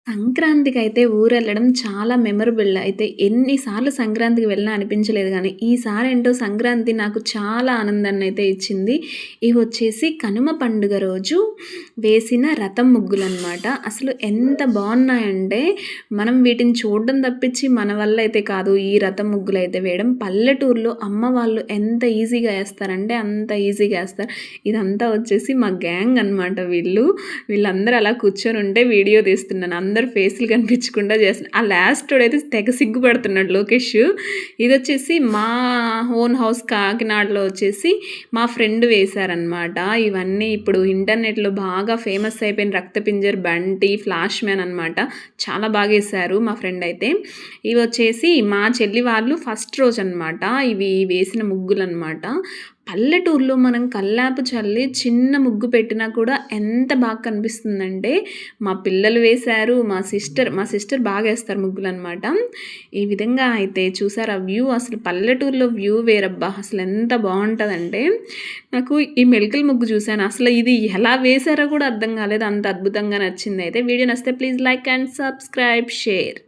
సంక్రాంతికైతే ఊరెళ్ళడం చాలా మెమరబుల్. అయితే ఎన్ని సార్లు సంక్రాంతికి వెళ్ళినా అనిపించలేదు గానీ, ఈసారేంటో సంక్రాంతి నాకు చాలా ఆనందాన్నయితే ఇచ్చింది. ఇవొచ్చేసి కనుమ పండుగ రోజు వేసిన రథం ముగ్గులనమాట. అసలు ఎంత బావున్నాయంటే, మనం వీటిని చూడడం తప్పించి మన వల్ల అయితే కాదు ఈ రథం ముగ్గులైతే వేయడం. పల్లెటూరులో అమ్మ వాళ్ళు ఎంత ఈజీగా ఏస్తారంటే అంత ఈజీగా ఏస్తారు. ఇదంతా వచ్చేసి మా గ్యాంగ్ అనమాట వీళ్ళు. వీళ్ళందరూ అలా కూర్చొనుంటే వీడియో తీస్తున్నాను. అందరు ఫేసులు కనిపించకుండా చేస్తున్నా. ఆ లాస్టోడైతే తెగ సిగ్గుపడుతున్నాడు లోకేష్. ఇదొచ్చేసి మా ఓన్ హౌస్ కాకినాడలో వచ్చేసి మా ఫ్రెండ్ వేశారనమాట. ఇవన్నీ ఇప్పుడు ఇంటర్నెట్‌లో బాగా ఫేమస్ అయిపోయిన 'రక్తపింజర్', 'బంటి', 'ఫ్లాష్ మ్యాన్' అనమాట. చాలా బాగేశారు మా ఫ్రెండ్ అయితే. ఇవొచ్చేసి మా చెల్లి వాళ్ళు ఫస్ట్ రోజనమాట. ఇవి వేసిన ముగ్గులనమాట. పల్లెటూరులో మనం కల్లాపు చల్లి చిన్న ముగ్గు పెట్టినా కూడా ఎంత బాగా కనిపిస్తుందంటే, మా పిల్లలు వేశారు, మా సిస్టర్ బాగేస్తారు ముగ్గులనమాట. ఈ విధంగా అయితే చూసారా వ్యూ, అసలు పల్లెటూరులో వ్యూ వేరబ్బా! అసలెంత బావుంటదంటే, నాకు ఈ మెలికల ముగ్గు చూసాను. అసలు ఇది ఎలా వేశారో కూడా అర్థం కాలేదు. అంత అద్భుతంగా నచ్చిందయితే. వీడియో నచ్చితే please like and subscribe, share.